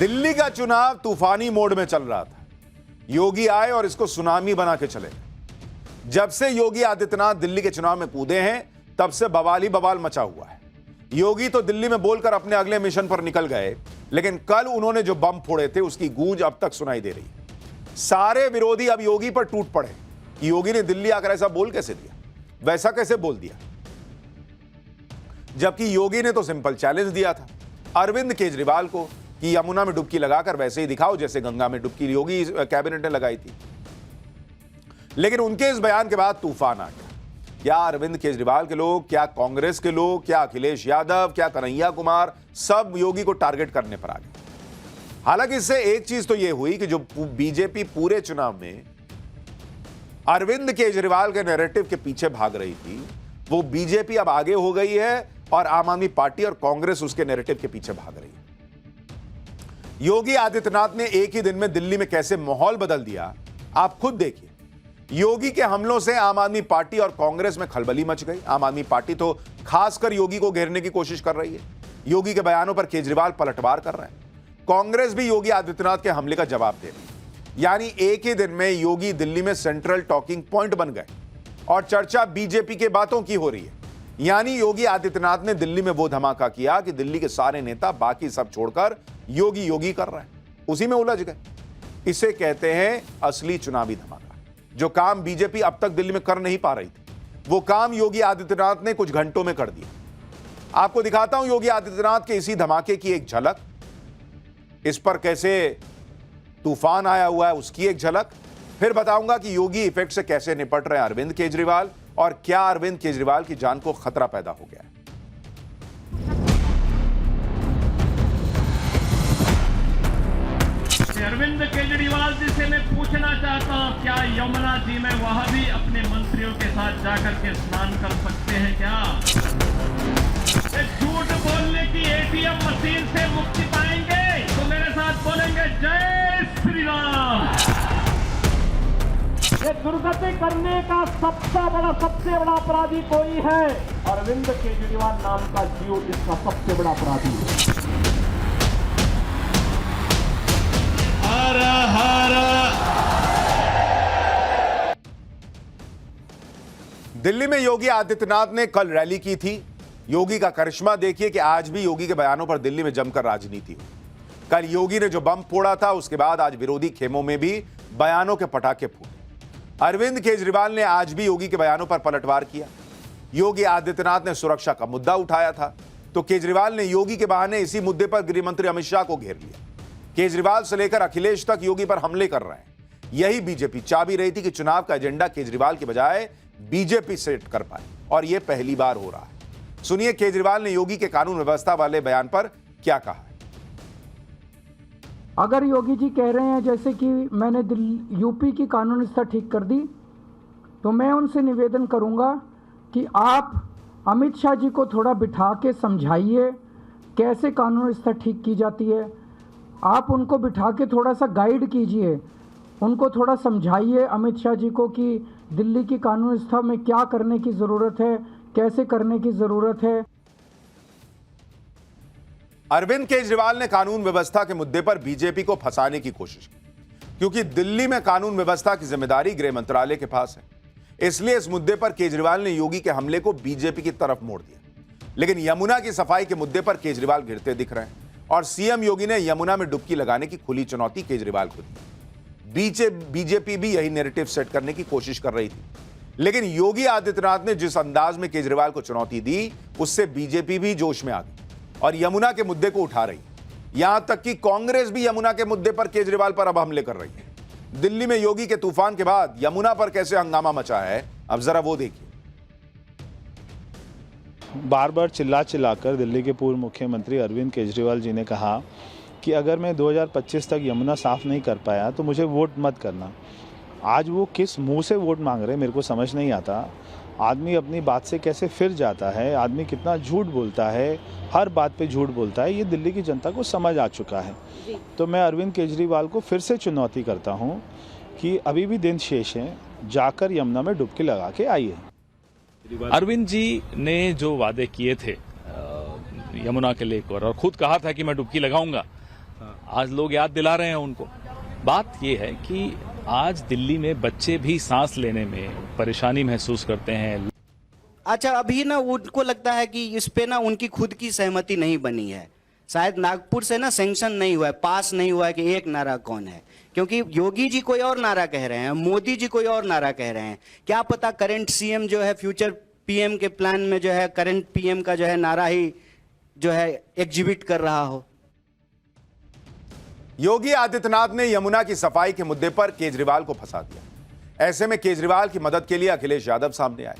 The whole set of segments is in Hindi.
दिल्ली का चुनाव तूफानी मोड में चल रहा था। योगी आए और इसको सुनामी बना के चले। जब से योगी आदित्यनाथ दिल्ली के चुनाव में कूदे हैं, तब से बवाल ही बवाल मचा हुआ है। योगी तो दिल्ली में बोलकर अपने अगले मिशन पर निकल गए, लेकिन कल उन्होंने जो बम फोड़े थे उसकी गूंज अब तक सुनाई दे रही है। सारे विरोधी अब योगी पर टूट पड़े कि योगी ने दिल्ली आकर ऐसा बोल कैसे दिया, वैसा कैसे बोल दिया, जबकि योगी ने तो सिंपल चैलेंज दिया था अरविंद केजरीवाल को कि यमुना में डुबकी लगाकर वैसे ही दिखाओ जैसे गंगा में डुबकी योगी कैबिनेट ने लगाई थी। लेकिन उनके इस बयान के बाद तूफान आ गया। क्या अरविंद केजरीवाल के लोग, क्या कांग्रेस के लोग, क्या अखिलेश यादव, क्या कन्हैया कुमार, सब योगी को टारगेट करने पर आ गए। हालांकि इससे एक चीज तो यह हुई कि जो बीजेपी पूरे चुनाव में अरविंद केजरीवाल के नैरेटिव के पीछे भाग रही थी, वो बीजेपी अब आगे हो गई है और आम आदमी पार्टी और कांग्रेस उसके नैरेटिव के पीछे भाग रही है। योगी आदित्यनाथ ने एक ही दिन में दिल्ली में कैसे माहौल बदल दिया, आप खुद देखिए। योगी के हमलों से आम आदमी पार्टी और कांग्रेस में खलबली मच गई। आम आदमी पार्टी तो खासकर योगी को घेरने की कोशिश कर रही है। योगी के बयानों पर केजरीवाल पलटवार कर रहे हैं। कांग्रेस भी योगी आदित्यनाथ के हमले का जवाब दे रही है। यानी एक ही दिन में योगी दिल्ली में सेंट्रल टॉकिंग पॉइंट बन गए और चर्चा बीजेपी के बातों की हो रही है। यानी योगी आदित्यनाथ ने दिल्ली में वो धमाका किया कि दिल्ली के सारे नेता बाकी सब छोड़कर योगी योगी कर रहे हैं, उसी में उलझ गए। इसे कहते हैं असली चुनावी धमाका। जो काम बीजेपी अब तक दिल्ली में कर नहीं पा रही थी, वो काम योगी आदित्यनाथ ने कुछ घंटों में कर दिया। आपको दिखाता हूं योगी आदित्यनाथ के इसी धमाके की एक झलक। इस पर कैसे तूफान आया हुआ है उसकी एक झलक, फिर बताऊंगा कि योगी इफेक्ट से कैसे निपट रहे हैं अरविंद केजरीवाल और क्या अरविंद केजरीवाल की जान को खतरा पैदा हो गया है। अरविंद केजरीवाल जी से मैं पूछना चाहता हूं, क्या यमुना जी में वह भी अपने मंत्रियों के साथ जाकर के स्नान कर सकते हैं क्या? झूठ बोलने की एटीएम मशीन से मुक्ति पाएंगे तो मेरे साथ बोलेंगे जय श्री राम। ये दुर्गति करने का सबसे बड़ा अपराधी कोई है, अरविंद केजरीवाल नाम का जीव इसका सबसे बड़ा अपराधी है। हर हर। दिल्ली में योगी आदित्यनाथ ने कल रैली की थी। योगी का करिश्मा देखिए कि आज भी योगी के बयानों पर दिल्ली में जमकर राजनीति हुई। कल योगी ने जो बम फोड़ा था, उसके बाद आज विरोधी खेमों में भी बयानों के पटाखे फूटे। अरविंद केजरीवाल ने आज भी योगी के बयानों पर पलटवार किया। योगी आदित्यनाथ ने सुरक्षा का मुद्दा उठाया था, तो केजरीवाल ने योगी के बहाने इसी मुद्दे पर गृह मंत्री अमित शाह को घेर लिया। केजरीवाल से लेकर अखिलेश तक योगी पर हमले कर रहे हैं। यही बीजेपी चाह भी रही थी कि चुनाव का एजेंडा केजरीवाल के बजाय बीजेपी सेट कर पाए, और यह पहली बार हो रहा है। सुनिए केजरीवाल ने योगी के कानून व्यवस्था वाले बयान पर क्या कहा है। अगर योगी जी कह रहे हैं जैसे कि मैंने यूपी की कानून व्यवस्था ठीक कर दी, तो मैं उनसे निवेदन करूंगा कि आप अमित शाह जी को थोड़ा बिठा के समझाइए कैसे कानून व्यवस्था ठीक की जाती है। आप उनको बिठा के थोड़ा सा गाइड कीजिए, उनको थोड़ा समझाइए अमित शाह जी को कि दिल्ली की कानून व्यवस्था में क्या करने की ज़रूरत है, कैसे करने की ज़रूरत है। अरविंद केजरीवाल ने कानून व्यवस्था के मुद्दे पर बीजेपी को फंसाने की कोशिश की, क्योंकि दिल्ली में कानून व्यवस्था की जिम्मेदारी गृह मंत्रालय के पास है। इसलिए इस मुद्दे पर केजरीवाल ने योगी के हमले को बीजेपी की तरफ मोड़ दिया। लेकिन यमुना की सफाई के मुद्दे पर केजरीवाल गिरते दिख रहे हैं, और सीएम योगी ने यमुना में डुबकी लगाने की खुली चुनौती केजरीवाल को दी। बीजेपी भी यही नैरेटिव सेट करने की कोशिश कर रही थी, लेकिन योगी आदित्यनाथ ने जिस अंदाज में केजरीवाल को चुनौती दी, उससे बीजेपी भी जोश में आ गई और यमुना के मुद्दे को उठा रही। यहां तक कि कांग्रेस भी यमुना के मुद्दे पर केजरीवाल पर अब हमले कर रही है। दिल्ली में योगी के तूफान के बाद यमुना पर कैसे हंगामा मचा है, अब जरा वो देखिए। बार बार चिल्लाकर दिल्ली के पूर्व मुख्यमंत्री अरविंद केजरीवाल जी ने कहा कि अगर मैं 2025 तक यमुना साफ नहीं कर पाया तो मुझे वोट मत करना। आज वो किस मुंह से वोट मांग रहे हैं मेरे को समझ नहीं आता। आदमी अपनी बात से कैसे फिर जाता है, आदमी कितना झूठ बोलता है, हर बात पे झूठ बोलता है, ये दिल्ली की जनता को समझ आ चुका है। तो मैं अरविंद केजरीवाल को फिर से चुनौती करता हूँ कि अभी भी दिन शेष है, जाकर यमुना में डुबकी लगा के आइए। अरविंद जी ने जो वादे किए थे यमुना के लेकर और खुद कहा था कि मैं डुबकी लगाऊंगा, आज लोग याद दिला रहे हैं उनको। बात ये है कि आज दिल्ली में बच्चे भी सांस लेने में परेशानी महसूस करते हैं। अच्छा, अभी ना उनको लगता है कि इस पे ना उनकी खुद की सहमति नहीं बनी है, शायद नागपुर से ना सैंक्शन नहीं हुआ है, पास नहीं हुआ है कि एक नारा कौन है, क्योंकि योगी जी कोई और नारा कह रहे हैं, मोदी जी कोई और नारा कह रहे हैं। क्या पता करंट सीएम जो है फ्यूचर पीएम के प्लान में जो है करंट पीएम का जो है नारा ही जो है एग्जिबिट कर रहा हो। योगी आदित्यनाथ ने यमुना की सफाई के मुद्दे पर केजरीवाल को फंसा दिया। ऐसे में केजरीवाल की मदद के लिए अखिलेश यादव सामने आए।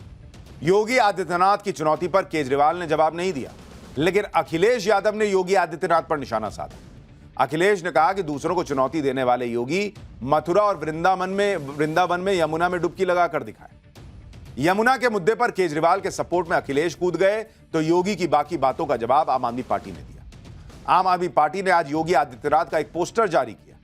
योगी आदित्यनाथ की चुनौती पर केजरीवाल ने जवाब नहीं दिया, लेकिन अखिलेश यादव ने योगी आदित्यनाथ पर निशाना साधा। अखिलेश ने कहा कि दूसरों को चुनौती देने वाले योगी मथुरा और वृंदावन में यमुना में डुबकी लगाकर दिखाए। यमुना के मुद्दे पर केजरीवाल के सपोर्ट में अखिलेश कूद गए तो योगी की बाकी बातों का जवाब आम आदमी पार्टी ने दिया। आम आदमी पार्टी ने आज योगी आदित्यनाथ का एक पोस्टर जारी किया।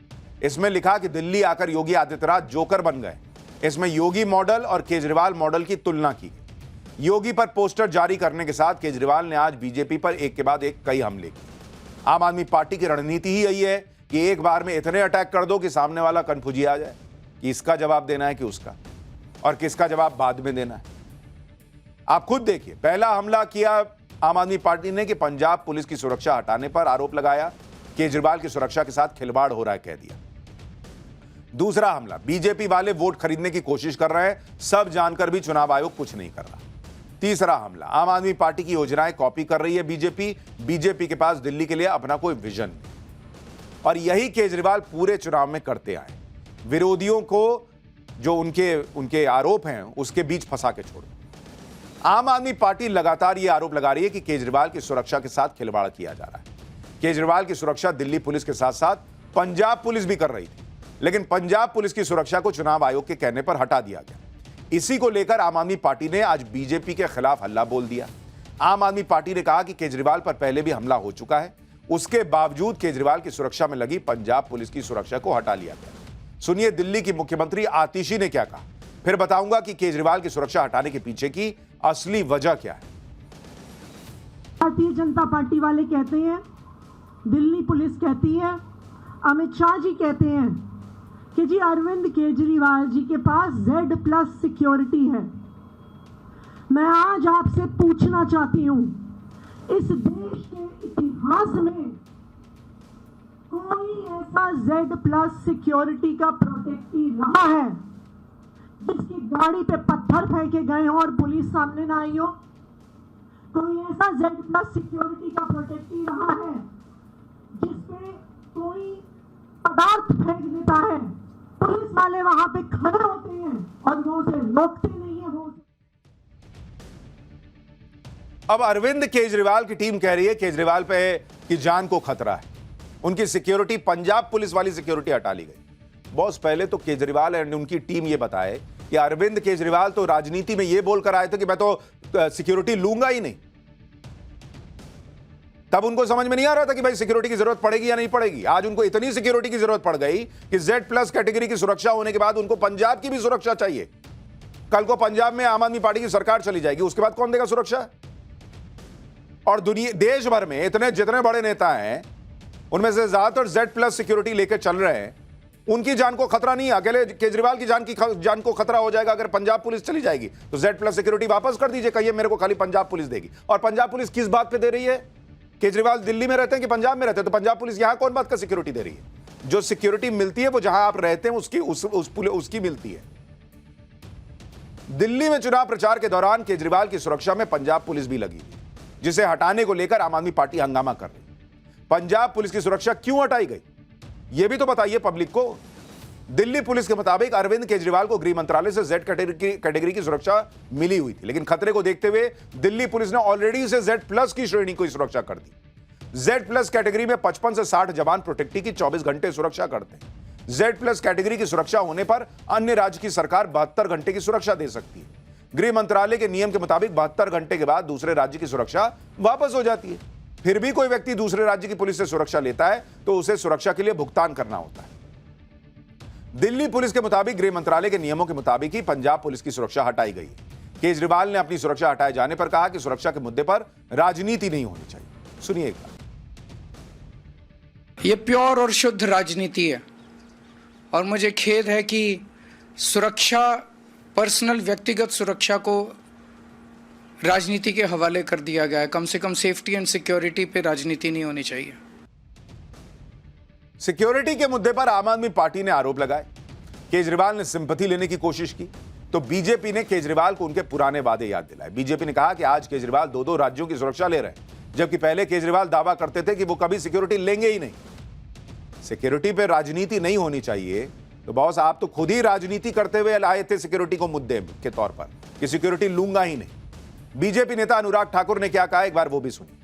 इसमें लिखा कि दिल्ली आकर योगी आदित्यनाथ जोकर बन गए। इसमें योगी मॉडल और केजरीवाल मॉडल की तुलना की गई। योगी पर पोस्टर जारी करने के साथ केजरीवाल ने आज बीजेपी पर एक के बाद एक कई हमले किए। आम आदमी पार्टी की रणनीति ही यही है कि एक बार में इतने अटैक कर दो कि सामने वाला कन्फ्यूजी आ जाए कि इसका जवाब देना है कि उसका, और किसका जवाब बाद में देना है। आप खुद देखिए, पहला हमला किया आम आदमी पार्टी ने कि पंजाब पुलिस की सुरक्षा हटाने पर आरोप लगाया, केजरीवाल की सुरक्षा के साथ खिलवाड़ हो रहा है कह दिया। दूसरा हमला, बीजेपी वाले वोट खरीदने की कोशिश कर रहे हैं, सब जानकर भी चुनाव आयोग कुछ नहीं कर रहा। तीसरा हमला, आम आदमी पार्टी की योजनाएं कॉपी कर रही है बीजेपी के पास दिल्ली के लिए अपना कोई विजन नहीं। और यही केजरीवाल पूरे चुनाव में करते आए, विरोधियों को जो उनके आरोप हैं उसके बीच फंसा के छोड़। आम आदमी पार्टी लगातार यह आरोप लगा रही है कि केजरीवाल की सुरक्षा के साथ खिलवाड़ किया जा रहा है। केजरीवाल की सुरक्षा दिल्ली पुलिस के साथ साथ पंजाब पुलिस भी कर रही थी, लेकिन पंजाब पुलिस की सुरक्षा को चुनाव आयोग के कहने पर हटा दिया गया। इसी को लेकर आम आदमी पार्टी ने आज बीजेपी के खिलाफ हल्ला बोल दिया। आम आदमी पार्टी ने कहा कि केजरीवाल पर पहले भी हमला हो चुका है, उसके बावजूद केजरीवाल की सुरक्षा में लगी पंजाब पुलिस की सुरक्षा को हटा लिया गया। सुनिए दिल्ली की मुख्यमंत्री आतिशी ने क्या कहा, फिर बताऊंगा कि केजरीवाल की सुरक्षा हटाने के पीछे की असली वजह क्या है। भारतीय जनता पार्टी वाले कहते हैं, दिल्ली पुलिस कहती है, अमित शाह जी कहते हैं कि जी अरविंद केजरीवाल जी के पास Z+ सिक्योरिटी है। मैं आज आपसे पूछना चाहती हूं, इस देश के इतिहास में कोई ऐसा Z+ सिक्योरिटी का प्रोटेक्टी रहा है जिसकी गाड़ी पे पत्थर फेंके गए हो और पुलिस सामने ना आई हो? कोई ऐसा Z+ सिक्योरिटी का प्रोटेक्टी रहा है जिसपे कोई पदार्थ फेंक देता है, पुलिस वाले वहां पे खड़े होते हैं और वो उसे रोकते नहीं है? वो अब अरविंद केजरीवाल की टीम कह रही है केजरीवाल पे की जान को खतरा है, उनकी सिक्योरिटी पंजाब पुलिस वाली सिक्योरिटी हटा ली गई। बॉस, पहले तो केजरीवाल एंड उनकी टीम ये बताए कि अरविंद केजरीवाल तो राजनीति में ये बोलकर आए थे कि मैं तो सिक्योरिटी लूंगा ही नहीं। तब उनको समझ में नहीं आ रहा था कि भाई सिक्योरिटी की जरूरत पड़ेगी या नहीं पड़ेगी। आज उनको इतनी सिक्योरिटी की जरूरत पड़ गई कि Z+ कैटेगरी की सुरक्षा होने के बाद उनको पंजाब की भी सुरक्षा चाहिए। कल को पंजाब में आम आदमी पार्टी की सरकार चली जाएगी, उसके बाद कौन देगा सुरक्षा? और दुनिया देश भर में इतने जितने बड़े नेता हैं उनमें से ज्यादातर Z+ सिक्योरिटी लेकर चल रहे हैं, उनकी जान को खतरा नहीं है। अकेले केजरीवाल की जान को खतरा हो जाएगा अगर पंजाब पुलिस चली जाएगी तो Z+ सिक्योरिटी वापस कर दीजिए, कहिए मेरे को खाली पंजाब पुलिस देगी। और पंजाब पुलिस किस बात पे दे रही है? केजरीवाल दिल्ली में रहते हैं कि पंजाब में रहते हैं, तो पंजाब पुलिस यहां कौन बात का सिक्योरिटी दे रही है? जो सिक्योरिटी मिलती है वो जहां आप रहते हैं उसकी मिलती है। दिल्ली में चुनाव प्रचार के दौरान केजरीवाल की सुरक्षा में पंजाब पुलिस भी लगी, जिसे हटाने को लेकर आम आदमी पार्टी हंगामा कर रही। पंजाब पुलिस की सुरक्षा क्यों हटाई गई, यह भी तो बताइए पब्लिक को। दिल्ली पुलिस के मुताबिक अरविंद केजरीवाल को गृह मंत्रालय से Z कैटेगरी की सुरक्षा मिली हुई थी, लेकिन खतरे को देखते हुए दिल्ली पुलिस ने ऑलरेडी उसे Z+ की श्रेणी को सुरक्षा कर दी। Z+ कैटेगरी में 55 से 60 जवान प्रोटेक्टी की 24 घंटे सुरक्षा करते हैं। Z+ कैटेगरी की सुरक्षा होने पर अन्य राज्य की सरकार 72 घंटे की सुरक्षा दे सकती है। गृह मंत्रालय के नियम के मुताबिक 72 घंटे के बाद दूसरे राज्य की सुरक्षा वापस हो जाती है। फिर भी कोई व्यक्ति दूसरे राज्य की पुलिस से सुरक्षा लेता है तो उसे सुरक्षा के लिए भुगतान करना होता है। दिल्ली पुलिस के मुताबिक गृह मंत्रालय के नियमों के मुताबिक ही पंजाब पुलिस की सुरक्षा हटाई गई। केजरीवाल ने अपनी सुरक्षा हटाए जाने पर कहा कि सुरक्षा के मुद्दे पर राजनीति नहीं होनी चाहिए। सुनिए एक बार। ये प्योर और शुद्ध राजनीति है और मुझे खेद है कि सुरक्षा, पर्सनल व्यक्तिगत सुरक्षा को राजनीति के हवाले कर दिया गया है। कम से कम सेफ्टी एंड सिक्योरिटी पे राजनीति नहीं होनी चाहिए। सिक्योरिटी के मुद्दे पर आम आदमी पार्टी ने आरोप लगाए। केजरीवाल ने सिंपैथी लेने की कोशिश की तो बीजेपी ने केजरीवाल को उनके पुराने वादे याद दिलाए। बीजेपी ने कहा कि आज केजरीवाल दो राज्यों की सुरक्षा ले रहे हैं, जबकि पहले केजरीवाल दावा करते थे कि वो कभी सिक्योरिटी लेंगे ही नहीं। सिक्योरिटी पे राजनीति नहीं होनी चाहिए तो बॉस आप तो खुद ही राजनीति करते हुए लाए थे सिक्योरिटी को मुद्दे के तौर पर कि सिक्योरिटी लूंगा ही नहीं। बीजेपी नेता अनुराग ठाकुर ने क्या कहा, एक बार वो भी सुनिए।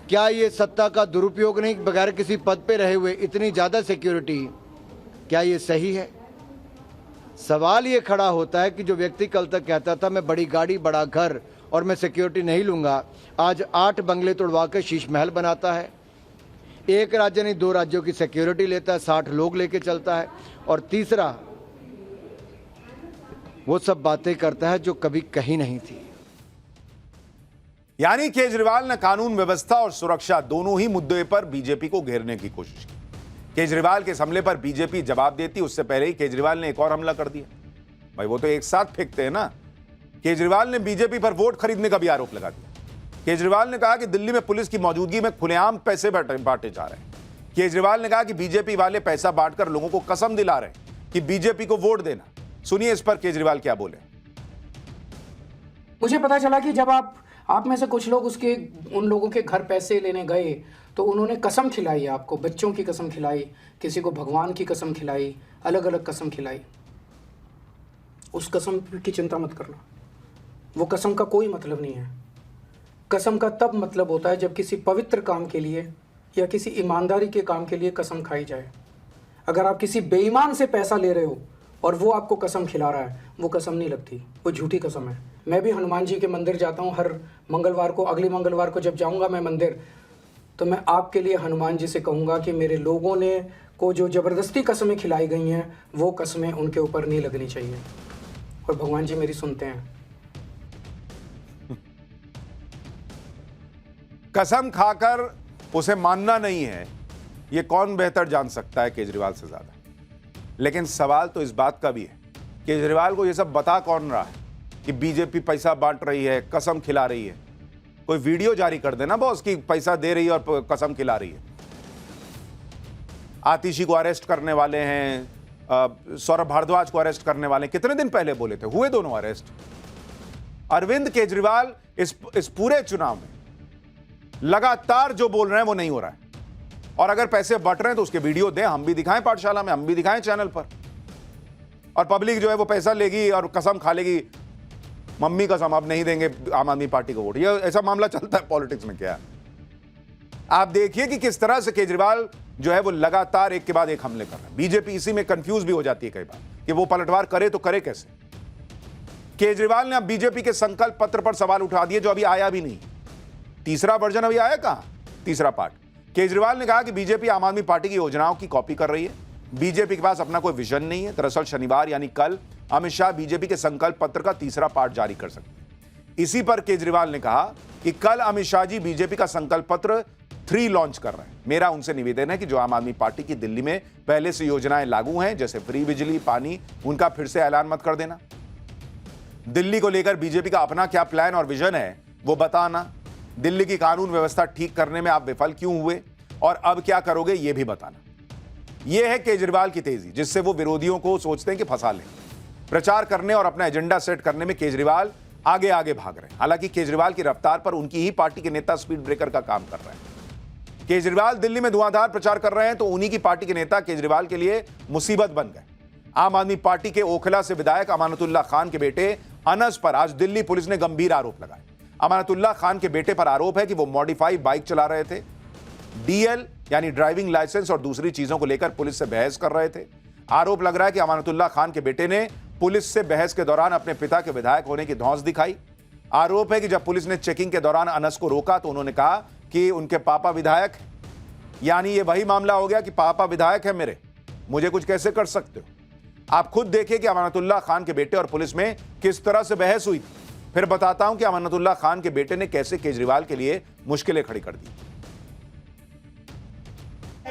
क्या ये सत्ता का दुरुपयोग नहीं, बगैर किसी पद पे रहे हुए इतनी ज्यादा सिक्योरिटी, क्या ये सही है? सवाल ये खड़ा होता है कि जो व्यक्ति कल तक कहता था मैं बड़ी गाड़ी, बड़ा घर और मैं सिक्योरिटी नहीं लूंगा, आज 8 बंगले तोड़वा के शीश महल बनाता है, एक राज्य नहीं 2 राज्यों की सिक्योरिटी लेता है, 60 लोग लेके चलता है, और तीसरा वो सब बातें करता है जो कभी कहीं नहीं थी। यानी केजरीवाल ने कानून व्यवस्था और सुरक्षा दोनों ही मुद्दे पर बीजेपी को घेरने की कोशिश की। केजरीवाल के इस हमले पर बीजेपी जवाब देती, उससे पहले ही केजरीवाल ने एक और हमला कर दिया। भाई वो तो एक साथ फेंकते हैं ना। केजरीवाल ने बीजेपी पर वोट खरीदने का भी आरोप लगा दिया। केजरीवाल ने कहा कि दिल्ली में पुलिस की मौजूदगी में खुलेआम पैसे बांटे जा रहे हैं। केजरीवाल ने कहा कि बीजेपी वाले पैसा बांटकर लोगों को कसम दिला रहे हैं कि बीजेपी को वोट देना। सुनिए इस पर केजरीवाल क्या बोले। मुझे पता चला कि जब आप में से कुछ लोग उन लोगों के घर पैसे लेने गए तो उन्होंने कसम खिलाई, आपको बच्चों की कसम खिलाई, किसी को भगवान की कसम खिलाई, अलग अलग कसम खिलाई। उस कसम की चिंता मत करना, वो कसम का कोई मतलब नहीं है। कसम का तब मतलब होता है जब किसी पवित्र काम के लिए या किसी ईमानदारी के काम के लिए कसम खाई जाए। अगर आप किसी बेईमान से पैसा ले रहे हो और वो आपको कसम खिला रहा है, वो कसम नहीं लगती, वो झूठी कसम है। मैं भी हनुमान जी के मंदिर जाता हूँ हर मंगलवार को। अगले मंगलवार को जब जाऊँगा मैं मंदिर, तो मैं आपके लिए हनुमान जी से कहूँगा कि मेरे लोगों ने को जो ज़बरदस्ती कस्में खिलाई गई हैं वो कस्में उनके ऊपर नहीं लगनी चाहिए, और भगवान जी मेरी सुनते हैं। कसम खाकर उसे मानना नहीं है, यह कौन बेहतर जान सकता है केजरीवाल से ज्यादा। लेकिन सवाल तो इस बात का भी है, केजरीवाल को यह सब बता कौन रहा है कि बीजेपी पैसा बांट रही है, कसम खिला रही है। कोई वीडियो जारी कर देना बॉस कि पैसा दे रही है और कसम खिला रही है। आतिशी को अरेस्ट करने वाले हैं, सौरभ भारद्वाज को अरेस्ट करने वाले हैं। कितने दिन पहले बोले थे, हुए दोनों अरेस्ट। अरविंद केजरीवाल इस पूरे चुनाव में लगातार जो बोल रहे हैं वो नहीं हो रहा है। और अगर पैसे बट रहे हैं तो उसके वीडियो दें, हम भी दिखाएं पाठशाला में, हम भी दिखाएं चैनल पर। और पब्लिक जो है वो पैसा लेगी और कसम खा लेगी, मम्मी कसम अब नहीं देंगे आम आदमी पार्टी को वोट। ये ऐसा मामला चलता है पॉलिटिक्स में। क्या आप देखिए कि किस तरह से केजरीवाल जो है वो लगातार एक के बाद एक हमले कर रहे हैं। बीजेपी इसी में कंफ्यूज भी हो जाती है कई बार कि वो पलटवार करे तो करे कैसे। केजरीवाल ने अब बीजेपी के संकल्प पत्र पर सवाल उठा दिए जो अभी आया भी नहीं। तीसरा वर्जन अभी आया कहां, तीसरा पार्ट। केजरीवाल ने कहा कि बीजेपी आम आदमी पार्टी की योजनाओं की कॉपी कर रही है, बीजेपी के पास अपना कोई विजन नहीं है। दरअसल शनिवार यानी कल अमित शाह बीजेपी के संकल्प पत्र का तीसरा पार्ट जारी कर सकते हैं। इसी पर केजरीवाल ने कहा कि कल अमित शाह जी बीजेपी का संकल्प पत्र 3 लॉन्च कर रहे हैं। मेरा उनसे निवेदन है कि जो आम आदमी पार्टी की दिल्ली में पहले से योजनाएं लागू हैं, जैसे फ्री बिजली, पानी, उनका फिर से ऐलान मत कर देना। दिल्ली को लेकर बीजेपी का अपना क्या प्लान और विजन है वो बताना। दिल्ली की कानून व्यवस्था ठीक करने में आप विफल क्यों हुए और अब क्या करोगे ये भी बताना। यह है केजरीवाल की तेजी, जिससे वो विरोधियों को सोचते हैं कि फंसा लें। प्रचार करने और अपना एजेंडा सेट करने में केजरीवाल आगे आगे भाग रहे हैं। हालांकि केजरीवाल की रफ्तार पर उनकी ही पार्टी के नेता स्पीड ब्रेकर का काम कर रहे हैं। केजरीवाल दिल्ली में धुआंधार प्रचार कर रहे हैं तो उन्हीं की पार्टी के नेता केजरीवाल के लिए मुसीबत बन गए। आम आदमी पार्टी के ओखला से विधायक अमानतुल्लाह खान के बेटे अनस पर आज दिल्ली पुलिस ने गंभीर आरोप लगाए। अमानतुल्लाह खान के बेटे पर आरोप है कि वो मॉडिफाई बाइक चला रहे थे, डीएल यानी ड्राइविंग लाइसेंस और दूसरी चीजों को लेकर पुलिस से बहस कर रहे थे। आरोप लग रहा है कि अमानतुल्लाह खान के बेटे ने पुलिस से बहस के दौरान अपने पिता के विधायक होने की धौंस दिखाई। आरोप है कि जब पुलिस ने चेकिंग के दौरान अनस को रोका तो उन्होंने कहा कि उनके पापा विधायक, यानी ये वही मामला हो गया कि पापा विधायक है मेरे, मुझे कुछ कैसे कर सकते हो। आप खुद देखिए कि अमानतुल्लाह खान के बेटे और पुलिस में किस तरह से बहस हुई थी। फिर बताता हूं कि अमानतुल्लाह खान के बेटे ने कैसे केजरीवाल के लिए मुश्किलें खड़ी कर दी।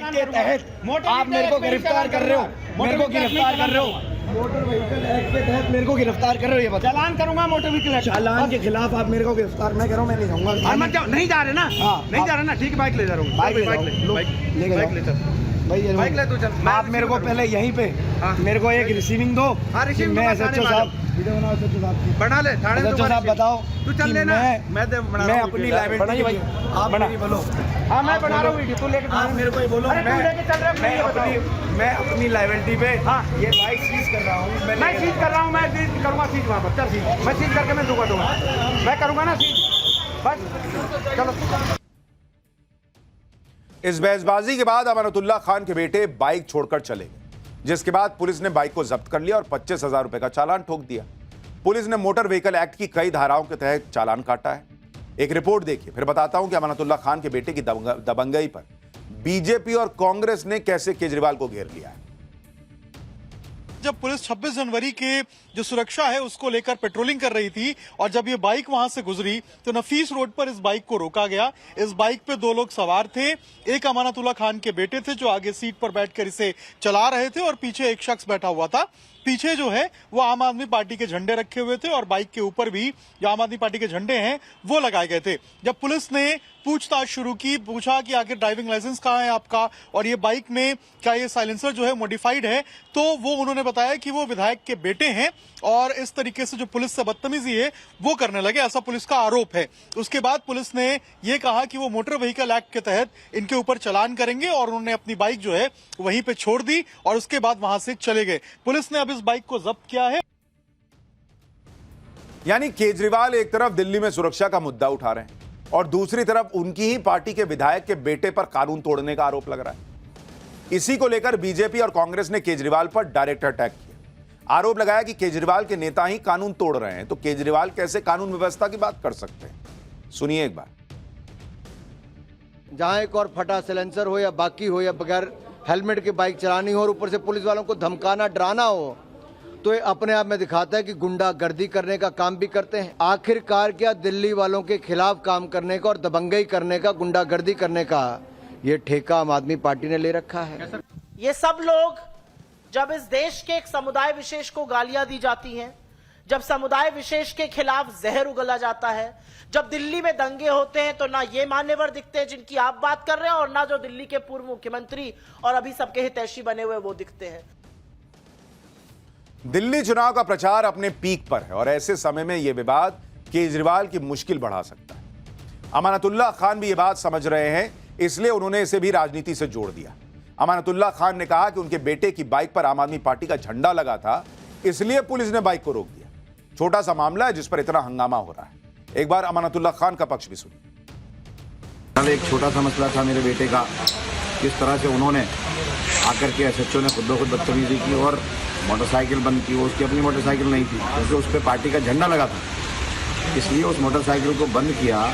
एक्ट के तहत आप मेरे को गिरफ्तार कर रहे हो, मेरे को गिरफ्तार कर रहे हो, मोटर व्हीकल एक्ट के तहत मेरे को गिरफ्तार कर रहे हो। ये बताओ, चालान करूंगा मोटर व्हीकल चालान के खिलाफ आप मेरे को गिरफ्तार, मैं कह रहा हूँ मैं नहीं जाऊंगा। मत जाओ, नहीं जा रहे ना, नहीं जा रहे ना, ठीक है, बाइक ले जा रहा हूँ, बाइक ले चल भाई, बाइक ले तो चल। आप मेरे को पहले यहीं पे मेरे को एक रिसीविंग दो। मैं SHO साहब, वीडियो बनाओ SHO साहब की, बना ले, SHO साहब बताओ तू चल कि लेना, मैं अपनी लाइबिलिटी भाई, आप मेरी बोलो। हाँ मैं बना रहा हूँ वीडियो, तू लेके आप मेरे को ही बोलो, मैं अपनी लाइबिलिटी पे ये बाइक सीज कर रहा हूँ। मैं सीज कर रहा हूँ, मैं सीज करूँगा, सीज वहाँ पर चल, सीज मैं सीज करके मैं दूंगा, मैं करूँगा ना सीज, बस चलो। इस बहसबाजी के बाद अमानतुल्लाह खान के बेटे बाइक छोड़कर चले गए, जिसके बाद पुलिस ने बाइक को जब्त कर लिया और 25,000 रुपए का चालान ठोक दिया। पुलिस ने मोटर व्हीकल एक्ट की कई धाराओं के तहत चालान काटा है। एक रिपोर्ट देखिए, फिर बताता हूं कि अमानतुल्लाह खान के बेटे की दबंगई पर बीजेपी और कांग्रेस ने कैसे केजरीवाल को घेर लिया है। जब पुलिस 26 जनवरी के जो सुरक्षा है उसको लेकर पेट्रोलिंग कर रही थी और जब ये बाइक वहां से गुजरी तो नफीस रोड पर इस बाइक को रोका गया। इस बाइक पे 2 लोग सवार थे, एक अमानतुल्लाह खान के बेटे थे जो आगे सीट पर बैठकर इसे चला रहे थे और पीछे एक शख्स बैठा हुआ था। पीछे जो है वो आम आदमी पार्टी के झंडे रखे हुए थे और बाइक के ऊपर भी जो आम आदमी पार्टी के झंडे हैं वो लगाए गए थे। जब पुलिस ने पूछताछ शुरू की, पूछा कि आखिर ड्राइविंग लाइसेंस कहाँ है आपका और ये बाइक में क्या ये साइलेंसर जो है मॉडिफाइड है, तो वो उन्होंने बताया कि वो विधायक के बेटे हैं और इस तरीके से जो पुलिस से बदतमीजी है वो करने लगे, ऐसा पुलिस का आरोप है। उसके बाद पुलिस ने ये कहा कि वो मोटर व्हीकल एक्ट के तहत इनके ऊपर चालान करेंगे और उन्होंने अपनी बाइक जो है वहीं पे छोड़ दी और उसके बाद वहां से चले गए। पुलिस ने अब इस बाइक को जब्त किया है। यानी केजरीवाल एक तरफ दिल्ली में सुरक्षा का मुद्दा उठा रहे हैं और दूसरी तरफ उनकी ही पार्टी के विधायक के बेटे पर कानून तोड़ने का आरोप लग रहा है। इसी को लेकर बीजेपी और कांग्रेस ने केजरीवाल पर डायरेक्ट अटैक किया। आरोप लगाया कि केजरीवाल के नेता ही कानून तोड़ रहे हैं, तो केजरीवाल कैसे कानून व्यवस्था की बात कर सकते हैं? सुनिए एक बार। जहां एक और फटा सिलेंसर हो या बाकी हो या बगैर हेलमेट की बाइक चलानी हो और ऊपर से पुलिस वालों को धमकाना, डराना हो, तो ये अपने आप में दिखाता है कि गुंडागर्दी करने का काम भी करते हैं। आखिरकार क्या दिल्ली वालों के खिलाफ काम करने का और दबंगई करने का, गुंडागर्दी करने का ये ठेका आम आदमी पार्टी ने ले रखा है। ये सब लोग जब इस देश के एक समुदाय विशेष को गालियां दी जाती हैं, जब समुदाय विशेष के खिलाफ जहर उगला जाता है, जब दिल्ली में दंगे होते हैं, तो ना ये मान्यवर दिखते हैं जिनकी आप बात कर रहे हैं और ना जो दिल्ली के पूर्व मुख्यमंत्री और अभी सबके हितैषी बने हुए वो दिखते हैं। दिल्ली चुनाव का प्रचार अपने पीक पर है और ऐसे समय में यह विवाद केजरीवाल की मुश्किल बढ़ा सकता है। अमानतुल्लाह खान भी यह बात समझ रहे हैं, इसलिए उन्होंने इसे भी राजनीति से जोड़ दिया। अमानतुल्लाह खान ने कहा कि उनके बेटे की बाइक पर आम आदमी पार्टी का झंडा लगा था, इसलिए पुलिस ने बाइक को रोक दिया। छोटा सा मामला है जिस पर इतना हंगामा हो रहा है। एक बार अमानतुल्लाह खान का पक्ष भी सुनिए। एक छोटा सा मसला था मेरे बेटे का, किस तरह से उन्होंने आकर के SHO ने खुद ब खुद बदतमीजी की और मोटरसाइकिल बंद की। वो उसकी अपनी मोटरसाइकिल नहीं थी क्योंकि उस पर पार्टी का झंडा लगा था, इसलिए उस मोटरसाइकिल को बंद किया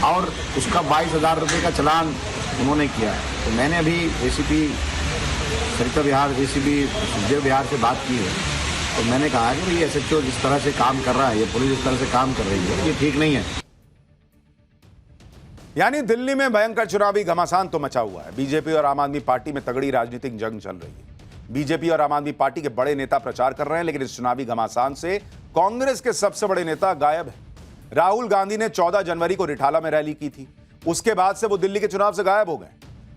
और उसका 22,000 रुपये का चालान उन्होंने किया। तो मैंने अभी ACP सरिता विहार, ACP सुखदेव विहार से बात की है, तो मैंने कहा कि ये SHO जिस तरह से काम कर रहा है, ये पुलिस जिस तरह से काम कर रही है, ये ठीक नहीं है। यानी दिल्ली में भयंकर चुनावी घमासान तो मचा हुआ है। बीजेपी और आम आदमी पार्टी में तगड़ी राजनीतिक जंग चल रही है। बीजेपी और आम आदमी पार्टी के बड़े नेता प्रचार कर रहे हैं, लेकिन इस चुनावी घमासान से कांग्रेस के सबसे बड़े नेता गायब हैं। राहुल गांधी ने 14 जनवरी को रिठाला में रैली की थी, उसके बाद से वो दिल्ली के चुनाव से गायब हो गए।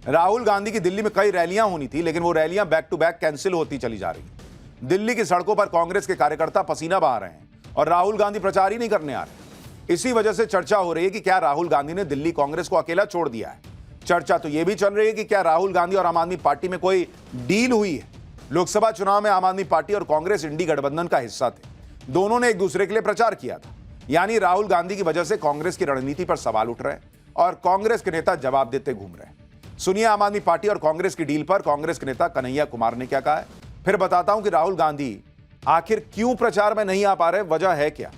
राहुल गांधी की दिल्ली में कई रैलियां होनी थी, लेकिन वो रैलियां बैक टू बैक कैंसिल होती चली जा रही। दिल्ली की सड़कों पर कांग्रेस के कार्यकर्ता पसीना बहा रहे हैं और राहुल गांधी प्रचार ही नहीं करने आ रहे। इसी वजह से चर्चा हो रही है कि क्या राहुल गांधी ने दिल्ली कांग्रेस को अकेला छोड़ दिया है। चर्चा तो यह भी चल रही है कि क्या राहुल गांधी और आम आदमी पार्टी में कोई डील हुई है। लोकसभा चुनाव में आम आदमी पार्टी और कांग्रेस इंडी गठबंधन का हिस्सा थे, दोनों ने एक दूसरे के लिए प्रचार किया था। यानी राहुल गांधी की वजह से कांग्रेस की रणनीति पर सवाल उठ रहे हैं और कांग्रेस के नेता जवाब देते घूम रहे हैं। सुनिए आम आदमी पार्टी और कांग्रेस की डील पर कांग्रेस के नेता कन्हैया कुमार ने क्या कहा है, फिर बताता हूं कि राहुल गांधी आखिर क्यों प्रचार में नहीं आ पा रहे, वजह है क्या।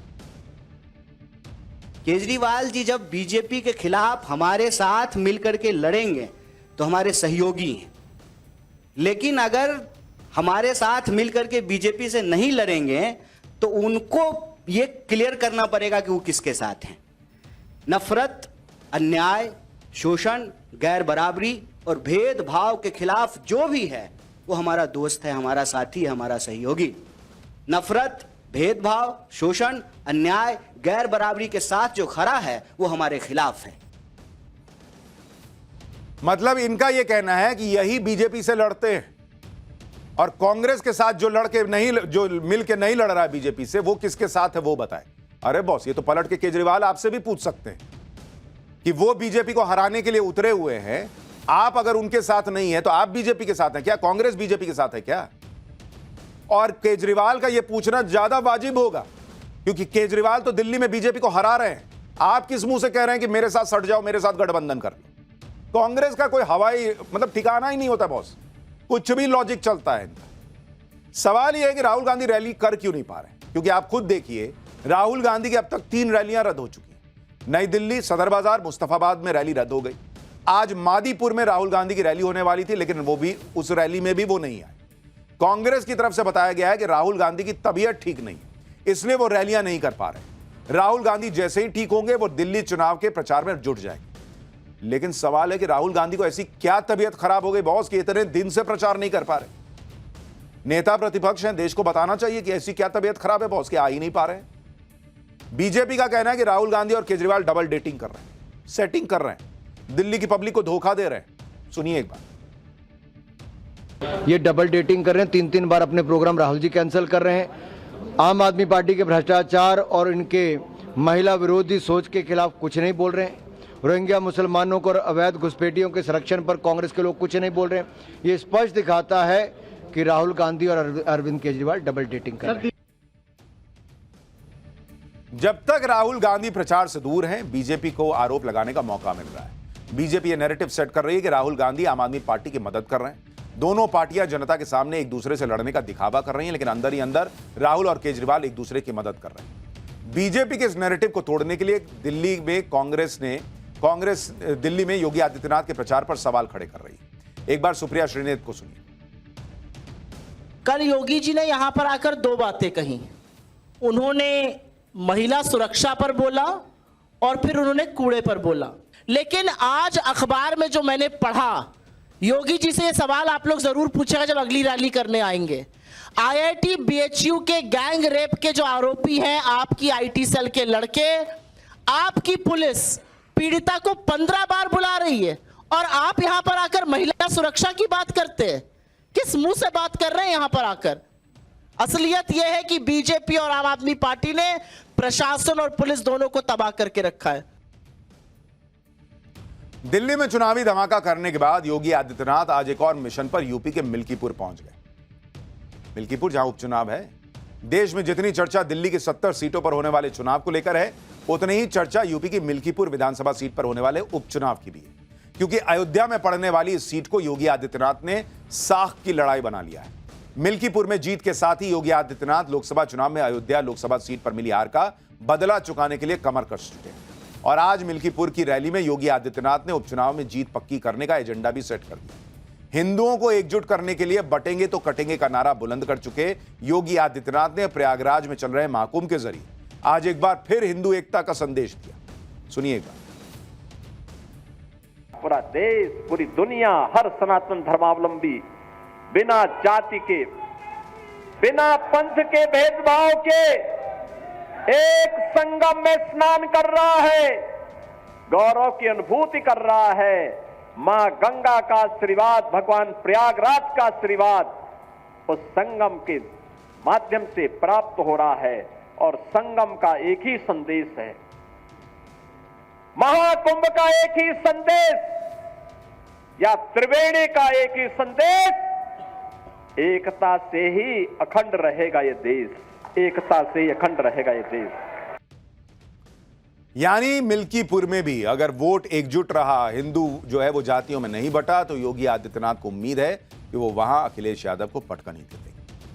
केजरीवाल जी जब बीजेपी के खिलाफ हमारे साथ मिलकर के लड़ेंगे तो हमारे सहयोगी हैं, लेकिन अगर हमारे साथ मिलकर के बीजेपी से नहीं लड़ेंगे तो उनको ये क्लियर करना पड़ेगा कि वो किसके साथ हैं। नफरत, अन्याय, शोषण, गैर बराबरी और भेदभाव के खिलाफ जो भी है वो हमारा दोस्त है, हमारा साथी है, हमारा सहयोगी। नफरत, भेदभाव, शोषण, अन्याय, गैर बराबरी के साथ जो खड़ा है वो हमारे खिलाफ है। मतलब इनका यह कहना है कि यही बीजेपी से लड़ते हैं और कांग्रेस के साथ जो लड़के नहीं, जो मिलके नहीं लड़ रहा है बीजेपी से, वो किसके साथ है वो बताए। अरे बॉस, ये तो पलट के केजरीवाल आपसे भी पूछ सकते हैं कि वो बीजेपी को हराने के लिए उतरे हुए हैं। आप अगर उनके साथ नहीं है तो आप बीजेपी के साथ हैं क्या? कांग्रेस बीजेपी के साथ है क्या? और केजरीवाल का यह पूछना ज्यादा वाजिब होगा क्योंकि केजरीवाल तो दिल्ली में बीजेपी को हरा रहे हैं। आप किस मुंह से कह रहे हैं कि मेरे साथ सट जाओ, मेरे साथ गठबंधन कर लो? कांग्रेस का कोई हवाई मतलब ठिकाना ही नहीं होता बॉस, कुछ भी लॉजिक चलता है इनका। सवाल यह है कि राहुल गांधी रैली कर क्यों नहीं पा रहे? क्योंकि आप खुद देखिए, राहुल गांधी की अब तक 3 रैलियां रद्द हो चुकी हैं। नई दिल्ली, सदर बाजार, मुस्तफाबाद में रैली रद्द हो गई। आज मादीपुर में राहुल गांधी की रैली होने वाली थी, लेकिन वो भी, उस रैली में भी वो नहीं आए। कांग्रेस की तरफ से बताया गया है कि राहुल गांधी की तबीयत ठीक नहीं है, इसलिए वो रैलियां नहीं कर पा रहे। राहुल गांधी जैसे ही ठीक होंगे वो दिल्ली चुनाव के प्रचार में जुट जाएंगे। लेकिन सवाल है कि राहुल गांधी को ऐसी क्या तबीयत खराब हो गई बॉस कि इतने दिन से प्रचार नहीं कर पा रहे? नेता प्रतिपक्ष हैं, देश को बताना चाहिए कि ऐसी क्या तबीयत खराब है बॉस कि आ ही नहीं पा रहे हैं। बीजेपी का कहना है कि राहुल गांधी और केजरीवाल डबल डेटिंग कर रहे हैं, सेटिंग कर रहे हैं, दिल्ली की पब्लिक को धोखा दे रहे हैं। सुनिए एक बार। ये डबल डेटिंग कर रहे हैं, 3-3 बार अपने प्रोग्राम राहुल जी कैंसिल कर रहे हैं। आम आदमी पार्टी के भ्रष्टाचार और इनके महिला विरोधी सोच के खिलाफ कुछ नहीं बोल रहे हैं। रोहिंग्या मुसलमानों को और अवैध घुसपैठियों के संरक्षण पर कांग्रेस के लोग कुछ नहीं बोल रहे हैं। ये स्पष्ट दिखाता है कि राहुल गांधी और अरविंद केजरीवाल डबल डेटिंग कर रहे हैं। जब तक राहुल गांधी प्रचार से दूर हैं, बीजेपी को आरोप लगाने का मौका मिल रहा है। बीजेपी ये नैरेटिव सेट कर रही है कि राहुल गांधी आम आदमी पार्टी की मदद कर रहे हैं। दोनों पार्टियां जनता के सामने एक दूसरे से लड़ने का दिखावा कर रही हैं, लेकिन अंदर ही अंदर राहुल और केजरीवाल एक दूसरे की मदद कर रहे हैं। बीजेपी के इस नैरेटिव को तोड़ने के लिए दिल्ली में कांग्रेस दिल्ली में योगी आदित्यनाथ के प्रचार पर सवाल खड़े कर रही है। एक बार सुप्रिया श्रीनेत को सुनिए। कल योगी जी ने यहां पर आकर 2 बातें कही। उन्होंने महिला सुरक्षा पर बोला और फिर उन्होंने कूड़े पर बोला। लेकिन आज अखबार में जो मैंने पढ़ा, योगी जी से ये सवाल आप लोग जरूर पूछेगा जब अगली रैली करने आएंगे। आईआईटी बीएचयू के गैंग रेप के जो आरोपी हैं, आपकी आईटी सेल के लड़के, आपकी पुलिस पीड़िता को 15 बार बुला रही है और आप यहां पर आकर महिला सुरक्षा की बात करते हैं। किस मुंह से बात कर रहे हैं यहां पर आकर? असलियत यह है कि बीजेपी और आम आदमी पार्टी ने प्रशासन और पुलिस दोनों को तबाह करके रखा है। दिल्ली में चुनावी धमाका करने के बाद योगी आदित्यनाथ आज एक और मिशन पर यूपी के मिल्कीपुर पहुंच गए। मिल्कीपुर जहां उपचुनाव है। देश में जितनी चर्चा दिल्ली की 70 सीटों पर होने वाले चुनाव को लेकर है, उतनी ही चर्चा यूपी की मिल्कीपुर विधानसभा सीट पर होने वाले उपचुनाव की भी है, क्योंकि अयोध्या में पड़ने वाली इस सीट को योगी आदित्यनाथ ने साख की लड़ाई बना लिया है। मिल्कीपुर में जीत के साथ ही योगी आदित्यनाथ लोकसभा चुनाव में अयोध्या लोकसभा सीट पर मिली हार का बदला चुकाने के लिए कमर कस चुके हैं और आज मिल्कीपुर की रैली में योगी आदित्यनाथ ने उपचुनाव में जीत पक्की करने का एजेंडा भी सेट कर दिया। हिंदुओं को एकजुट करने के लिए बटेंगे तो कटेंगे का नारा बुलंद कर चुके योगी आदित्यनाथ ने प्रयागराज में चल रहे महाकुंभ के जरिए आज एक बार फिर हिंदू एकता का संदेश दिया। सुनिए एक बार। पूरा देश, पूरी दुनिया, हर सनातन धर्मावलंबी बिना जाति के, बिना पंथ के भेदभाव के एक संगम में स्नान कर रहा है, गौरव की अनुभूति कर रहा है। मां गंगा का आशीर्वाद, भगवान प्रयागराज का आशीर्वाद उस संगम के माध्यम से प्राप्त हो रहा है और संगम का एक ही संदेश है, महाकुंभ का एक ही संदेश या त्रिवेणी का एक ही संदेश, एकता से ही अखंड रहेगा ये देश, एकता से ही अखंड रहेगा ये देश। यानी मिल्कीपुर में भी अगर वोट एकजुट रहा, हिंदू जो है वो जातियों में नहीं बटा, तो योगी आदित्यनाथ को उम्मीद है कि वो वहां अखिलेश यादव को पटकनी दे देंगे।